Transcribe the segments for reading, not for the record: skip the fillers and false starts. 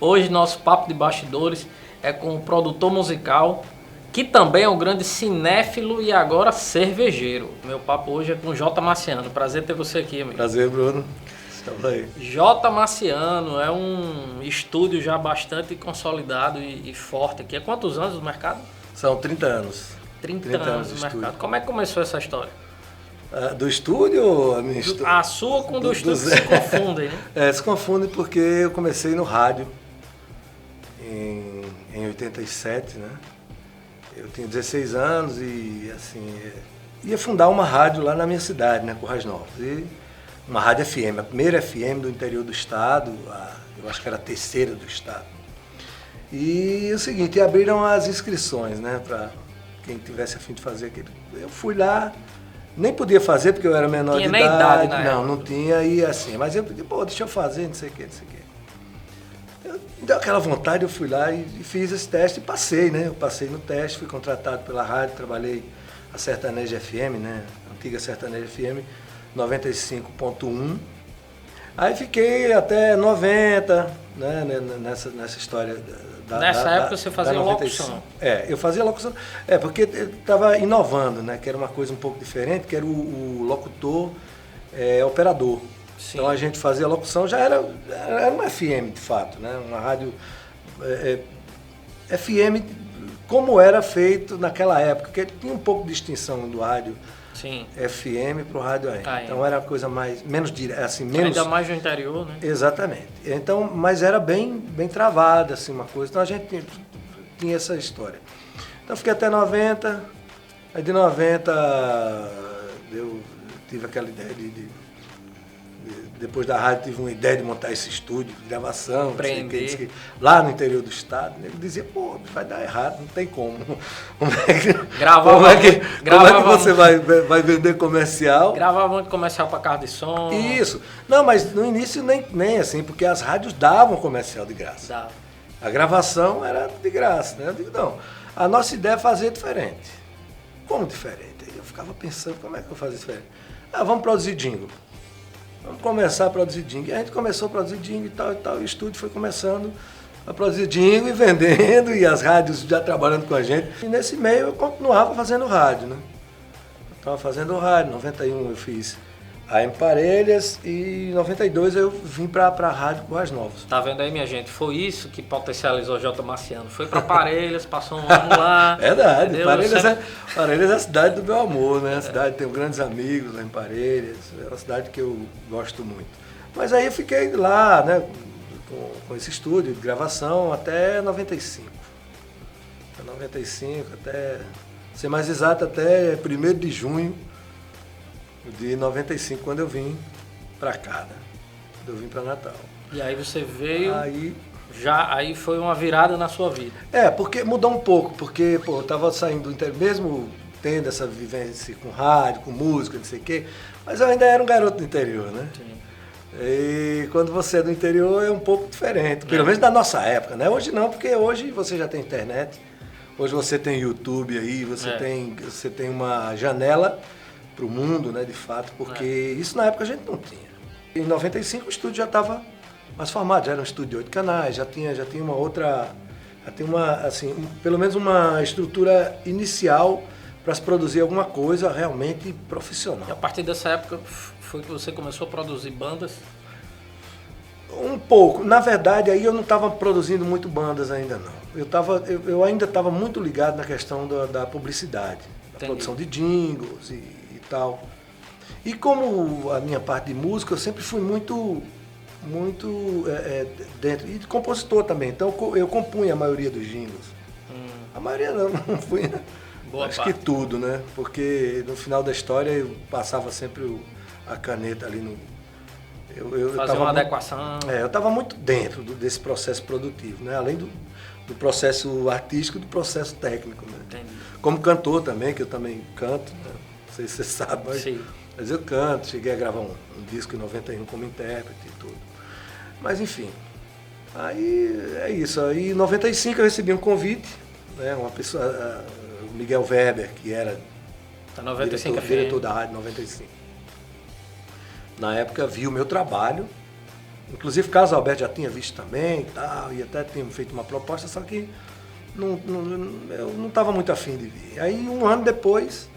Hoje nosso papo de bastidores é com o produtor musical, que também é um grande cinéfilo e agora cervejeiro. Meu papo hoje é com o Jota Marciano. Prazer ter você aqui, amigo. Prazer, Bruno. Estamos aí. Jota Marciano é um estúdio já bastante consolidado e forte aqui. Há quantos anos no mercado? São 30 anos. 30 anos no mercado. Como é que começou essa história? Do estúdio ou a minha história? A sua com do estúdio se confundem, né? Se confundem porque eu comecei no rádio em 87, né? Eu tinha 16 anos e, assim, ia fundar uma rádio lá na minha cidade, né, Currais Novos. E uma rádio FM, a primeira FM do interior do estado, eu acho que era a terceira do estado. E o seguinte, abriram as inscrições, né, para quem tivesse a fim de fazer aquilo. Eu fui lá, nem podia fazer porque eu era menor de idade. Tinha nem idade na época. Não tinha, e assim, mas eu pedi, deixa eu fazer, não sei o que, não sei o que. Me deu aquela vontade, eu fui lá e fiz esse teste e passei, né? Eu passei no teste, fui contratado pela rádio, trabalhei a Sertaneja FM, né? A antiga Sertaneja FM, 95.1. Aí fiquei até 90, né? Nessa história Nessa época você fazia locução. Eu fazia locução. Porque eu estava inovando, né? Que era uma coisa um pouco diferente, que era o locutor operador. Sim. Então a gente fazia locução, já era uma FM de fato, né? Uma rádio FM como era feito naquela época, porque tinha um pouco de distinção do rádio. Sim. FM para o rádio AM. Então era uma coisa menos direta, assim, menos... Ainda mais no interior, né? Exatamente. Então, mas era bem travada, assim, uma coisa. Então a gente tinha essa história. Então fiquei até 90, aí de 90 eu tive aquela ideia depois da rádio tive uma ideia de montar esse estúdio de gravação, lá no interior do estado. Ele dizia, vai dar errado, não tem como. Como é que você vai vender comercial? Gravava muito comercial para carro de som. Isso. Não, mas no início nem assim, porque as rádios davam comercial de graça. Dava. A gravação era de graça, né? Eu digo, não, a nossa ideia é fazer diferente. Como diferente? Aí eu ficava pensando, como é que eu fazia diferente? Vamos produzir jingle. Vamos começar a produzir jingle. E a gente começou a produzir jingle e tal. E o estúdio foi começando a produzir jingle e vendendo, e as rádios já trabalhando com a gente. E nesse meio eu continuava fazendo rádio, né? Eu estava fazendo rádio. Em 91 eu fiz AM Parelhas e em 92 eu vim para a rádio Currais Novos. Tá vendo aí, minha gente? Foi isso que potencializou o Jota Marciano. Foi para Parelhas, passou um ano lá. Verdade. Parelhas é a cidade do meu amor, né? A cidade, tenho grandes amigos lá em Parelhas. É uma cidade que eu gosto muito. Mas aí eu fiquei lá, né? Com esse estúdio de gravação até 95. Até 95, ser mais exato, até 1º de junho de 95, quando eu vim pra cá, né? Quando eu vim pra Natal. E aí você veio, aí foi uma virada na sua vida. Porque mudou um pouco, porque eu tava saindo do interior, mesmo tendo essa vivência com rádio, com música, não sei o quê, mas eu ainda era um garoto do interior, né? Sim. E quando você é do interior é um pouco diferente, pelo menos da nossa época, né? Hoje não, porque hoje você já tem internet, hoje você tem YouTube aí, você tem uma janela para o mundo, né, de fato, porque isso na época a gente não tinha. Em 95 o estúdio já estava mais formado, já era um estúdio de 8 canais, já tinha uma outra, assim, pelo menos uma estrutura inicial para se produzir alguma coisa realmente profissional. E a partir dessa época foi que você começou a produzir bandas? Um pouco. Na verdade, aí eu não estava produzindo muito bandas ainda não. Eu ainda estava muito ligado na questão da publicidade, da produção de jingles e tal. E como a minha parte de música, eu sempre fui muito dentro, e de compositor também, então eu compunha a maioria dos jingles. A maioria não fui, né? Acho que tudo, né? Porque no final da história eu passava sempre a caneta ali no... Fazer uma adequação. Eu estava muito dentro desse processo produtivo, né? Além do processo artístico e do processo técnico, né? Entendi. Como cantor também, que eu também canto, né? Não sei se você sabe, mas eu canto, cheguei a gravar um disco em 91 como intérprete e tudo. Mas enfim, aí é isso. Aí em 95 eu recebi um convite, né? Uma pessoa, o Miguel Weber, que era diretor da Rádio 95. Na época viu o meu trabalho Inclusive Carlos Alberto já tinha visto também e tal, e até tinha feito uma proposta, só que eu não estava muito afim de vir. Aí um ano depois,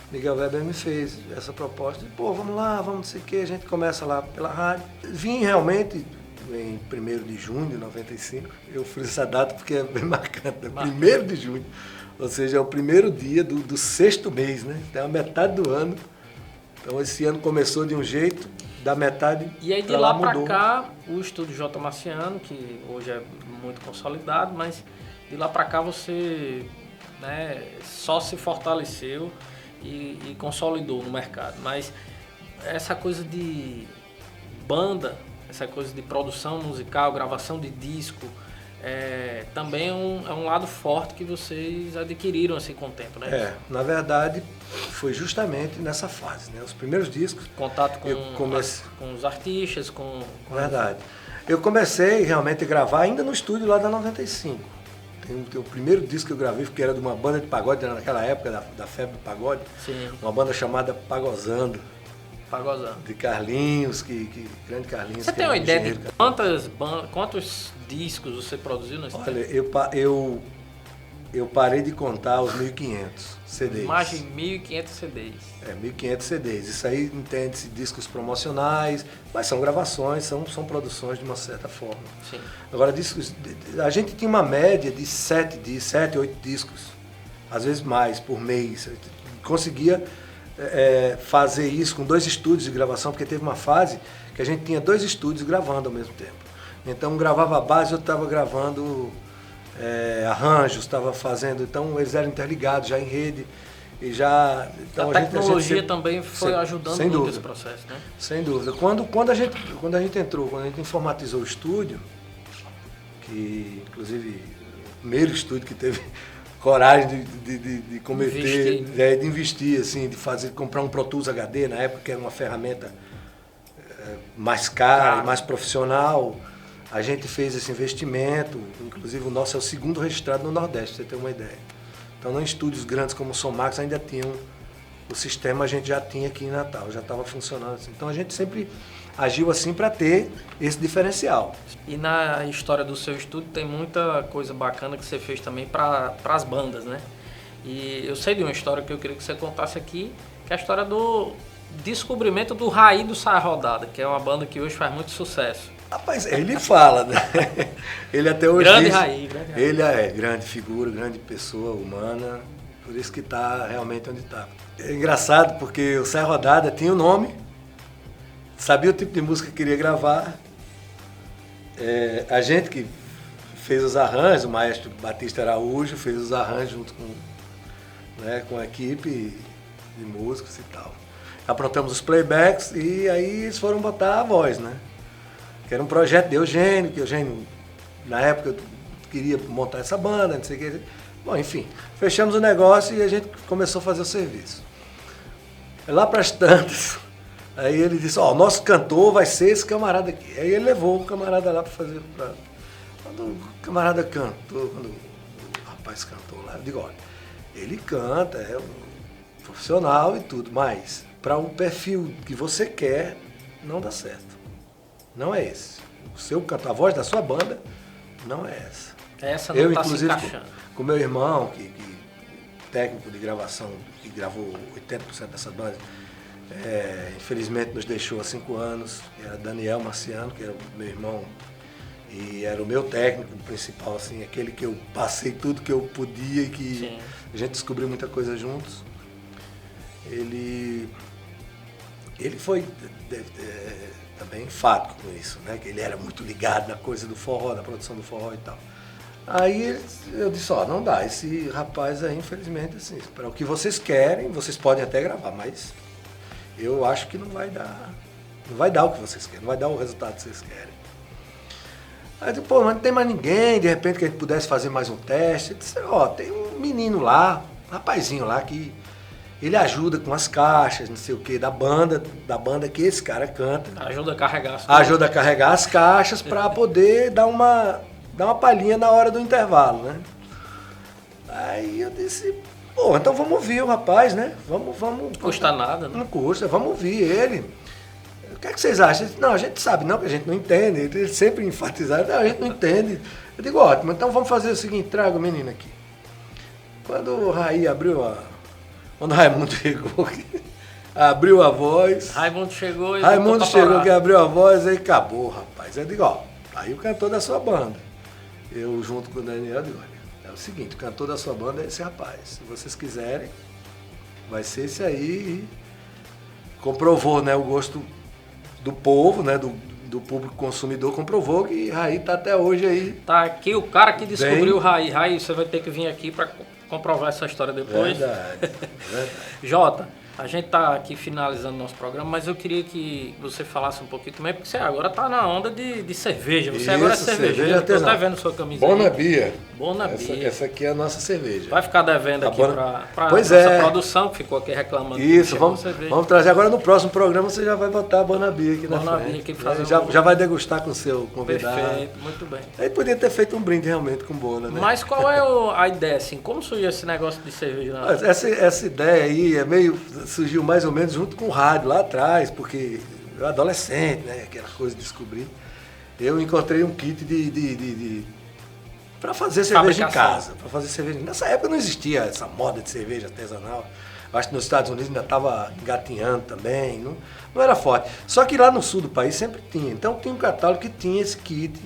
Miguel Weber me fez essa proposta, pô, vamos lá, vamos não sei o que, a gente começa lá pela rádio. Vim realmente em 1º de junho de 95, eu fiz essa data porque é bem marcante, né? 1º de junho, ou seja, é o primeiro dia do 6º mês, né? Então é a metade do ano. Então esse ano começou de um jeito, da metade e aí de lá para cá, o estúdio J. Marciano, que hoje é muito consolidado, mas de lá para cá você, né, só se fortaleceu e consolidou no mercado. Mas essa coisa de banda, essa coisa de produção musical, gravação de disco, também é um lado forte que vocês adquiriram assim com o tempo, né? Na verdade, foi justamente nessa fase, né? Os primeiros discos... Contato com os artistas, Verdade. Eu comecei realmente a gravar ainda no estúdio lá da 95. Tem o primeiro disco que eu gravei, que era de uma banda de pagode, naquela época da febre do pagode. Sim. Uma banda chamada Pagozando. De Carlinhos, grande Carlinhos. Você tem uma ideia de quantos discos você produziu nesse tempo? Olha, eu parei de contar os 1.500 CDs. Mais de 1.500 CDs. 1.500 CDs. Isso aí entende-se discos promocionais, mas são gravações, são produções de uma certa forma. Sim. Agora, discos, a gente tinha uma média de 7, 8 discos, às vezes mais, por mês. Conseguia fazer isso com 2 estúdios de gravação, porque teve uma fase que a gente tinha 2 estúdios gravando ao mesmo tempo. Então, gravava a base, eu estava gravando arranjos, estava fazendo, então eles eram interligados já em rede e já... Então, a tecnologia também foi ajudando muito esse processo, né? Sem dúvida. Quando a gente entrou, quando a gente informatizou o estúdio, que inclusive o primeiro estúdio que teve coragem de cometer, de investir, assim, comprar um Pro Tools HD, na época que era uma ferramenta mais cara e mais profissional. A gente fez esse investimento, inclusive o nosso é o 2º registrado no Nordeste, pra você ter uma ideia. Então, em estúdios grandes como o Som Max ainda tinham, o sistema a gente já tinha aqui em Natal, já estava funcionando assim. Então, a gente sempre agiu assim para ter esse diferencial. E na história do seu estúdio tem muita coisa bacana que você fez também para as bandas, né? E eu sei de uma história que eu queria que você contasse aqui, que é a história do descobrimento do Raí do Saia Rodada, que é uma banda que hoje faz muito sucesso. Rapaz, ele fala, né? Ele até hoje grande Raí. Ele é grande figura, grande pessoa humana, por isso que está realmente onde está. É engraçado porque o Saia Rodada tinha o nome, sabia o tipo de música que queria gravar. A gente que fez os arranjos, o maestro Batista Araújo fez os arranjos junto com a equipe de músicos e tal. Aprontamos os playbacks e aí eles foram botar a voz, né? Que era um projeto de Eugênio, que Eugênio, na época, queria montar essa banda, não sei o que. Bom, enfim, fechamos o negócio e a gente começou a fazer o serviço. Lá para as tantas, aí ele disse, o nosso cantor vai ser esse camarada aqui. Aí ele levou o camarada lá para fazer. Quando o camarada cantou, quando o rapaz cantou lá, eu digo, olha, ele canta, é um profissional e tudo, mas para o perfil que você quer, não dá certo. Não é esse. O seu canto, a voz da sua banda, não é essa. Essa não está se encaixando. Com meu irmão, que técnico de gravação, que gravou 80% dessa banda, infelizmente nos deixou há 5 anos, que era Daniel Marciano, que era o meu irmão, e era o meu técnico principal, assim, aquele que eu passei tudo que eu podia e que Sim. A gente descobriu muita coisa juntos. Ele foi também enfático com isso, né? Que ele era muito ligado na coisa do forró, na produção do forró e tal. Aí eu disse, não dá, esse rapaz aí, infelizmente, assim, para o que vocês querem, vocês podem até gravar, mas eu acho que não vai dar o que vocês querem, não vai dar o resultado que vocês querem. Aí eu disse, mas não tem mais ninguém, de repente que a gente pudesse fazer mais um teste. Eu disse, tem um menino lá, um rapazinho lá que ele ajuda com as caixas, não sei o que, da banda que esse cara canta. Ajuda a carregar as caixas. Ajuda a carregar as caixas para poder dar uma palhinha na hora do intervalo, né? Aí eu disse, então vamos ouvir o rapaz, né? Vamos. Não custa nada, né? Não custa, vamos ouvir ele. o que é que vocês acham? Não, a gente sabe, não, que a gente não entende. Eles sempre enfatizaram, não, a gente não entende. Eu digo, ótimo, então vamos fazer o seguinte, traga o menino aqui. Quando o Raí abriu quando o Raimundo chegou, abriu a voz. Raimundo chegou e Raimundo chegou, que abriu a voz, aí acabou, rapaz. Eu digo, ó, aí o cantor da sua banda. Eu, junto com o Daniel, digo, olha, é o seguinte, o cantor da sua banda é esse rapaz. Se vocês quiserem, vai ser esse aí. Comprovou, né, o gosto do povo, né, do público consumidor, comprovou que Raí tá até hoje aí. Tá aqui o cara que descobriu o Raí. Raí, você vai ter que vir aqui para comprovar essa história depois. Verdade. Jota, a gente tá aqui finalizando nosso programa, mas eu queria que você falasse um pouquinho também, porque você agora tá na onda de cerveja. Você agora é cervejeiro. Eu tô até vendo sua camisa Bona Bia. Bona Bia. Essa aqui é a nossa cerveja. Vai ficar devendo aqui para pois nossa produção, que ficou aqui reclamando. Isso, vamos trazer. Agora no próximo programa você já vai botar a Bona Bia aqui na frente. Já vai degustar com o seu convidado. Perfeito, muito bem. Aí podia ter feito um brinde realmente com Bona, né? Mas qual é a ideia, assim? Como surgiu esse negócio de cerveja? Essa ideia aí surgiu mais ou menos junto com o rádio lá atrás, porque eu adolescente, né? Aquela coisa de descobrir. Eu encontrei um kit para fazer cerveja em casa. Para fazer cerveja. Nessa época não existia essa moda de cerveja artesanal. Eu acho que nos Estados Unidos ainda estava engatinhando também. Não era forte. Só que lá no sul do país sempre tinha. Então tinha um catálogo que tinha esse kit.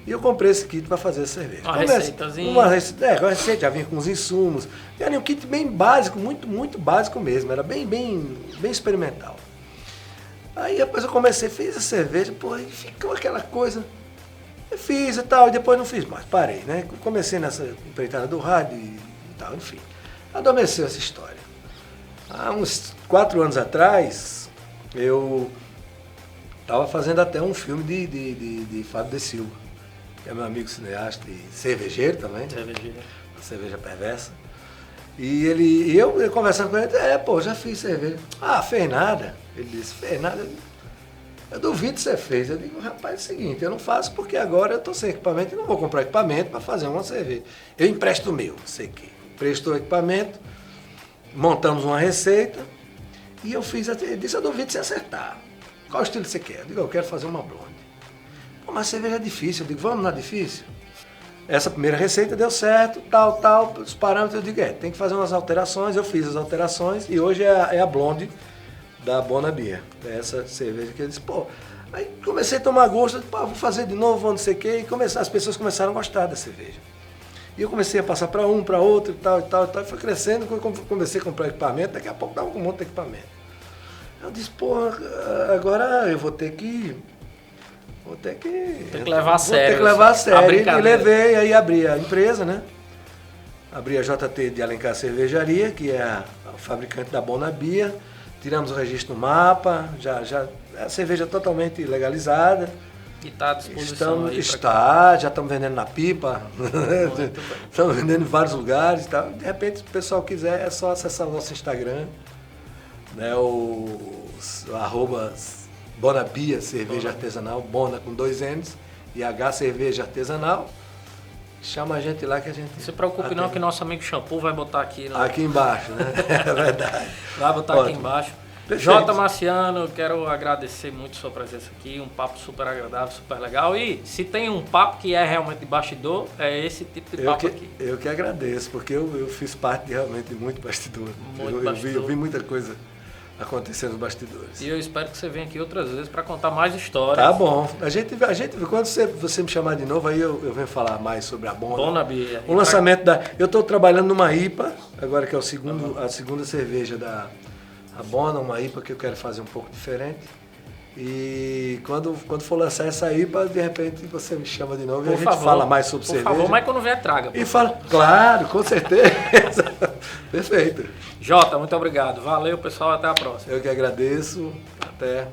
E eu comprei esse kit para fazer a cerveja. Uma receitazinha. Uma receita, já vinha com os insumos. Era um kit bem básico, muito básico mesmo. Era bem experimental. Aí depois eu comecei, fiz a cerveja, e ficou aquela coisa. Eu fiz e tal, e depois não fiz mais, parei, né? Comecei nessa empreitada do rádio e tal, enfim. Adormeceu essa história. Há uns 4 anos atrás, eu estava fazendo até um filme de Fábio de Silva, que é meu amigo cineasta e cervejeiro também. Cervejeiro. Uma cerveja perversa. E eu conversando com ele, já fiz cerveja. Ah, fez nada. Ele disse, fez nada. Eu duvido que você fez. Eu digo, rapaz, é o seguinte, eu não faço porque agora eu estou sem equipamento e não vou comprar equipamento para fazer uma cerveja. Eu empresto o meu, sei que. Emprestou o equipamento, montamos uma receita e eu fiz, ele disse, eu duvido você acertar. Qual estilo você quer? Eu digo, eu quero fazer uma blonde. Pô, mas cerveja é difícil. Eu digo, vamos na difícil? Essa primeira receita deu certo, tal, os parâmetros, eu digo, tem que fazer umas alterações, eu fiz as alterações e hoje é a blonde da Bona Bia. É essa cerveja que eu disse, aí comecei a tomar gosto, vou fazer de novo, não sei o quê, e as pessoas começaram a gostar da cerveja. E eu comecei a passar para um, para outro e tal, e foi crescendo, quando eu comecei a comprar equipamento, daqui a pouco estava com um monte de equipamento. Eu disse, agora eu vou ter que levar a sério. Vou ter que levar a sério. E levei, aí abri a empresa, né? Abri a JT de Alencar Cervejaria, que é a fabricante da Bona Bia. Tiramos o registro no mapa, já é a cerveja totalmente legalizada. E está à disposição já estamos vendendo na Pipa, estamos vendendo em vários lugares. Tá? De repente, se o pessoal quiser, é só acessar o nosso Instagram, né? o Bona Bia Cerveja Artesanal, Bona com 2 N's e H Cerveja Artesanal. Chama a gente lá que a gente... Não se preocupe não que nosso amigo Shampoo vai botar aqui. Aqui embaixo, né? É verdade. Vai botar aqui embaixo. Perfeito. Jota Marciano, quero agradecer muito a sua presença aqui, um papo super agradável, super legal. E se tem um papo que é realmente de bastidor, é esse tipo de papo aqui. Eu que agradeço, porque eu fiz parte realmente de muito bastidor. Eu vi muita coisa acontecendo nos bastidores. E eu espero que você venha aqui outras vezes para contar mais histórias. Tá bom. A gente quando você me chamar de novo, aí eu venho falar mais sobre a Bona Bia. O lançamento eu estou trabalhando numa IPA, agora que é a segunda cerveja da Bona, uma IPA que eu quero fazer um pouco diferente. E quando for lançar essa IPA, de repente você me chama de novo e a gente fala mais sobre cerveja. Por favor, mas quando vier, traga. E fala, claro, com certeza. Perfeito. Jota, muito obrigado. Valeu, pessoal. Até a próxima. Eu que agradeço. Até.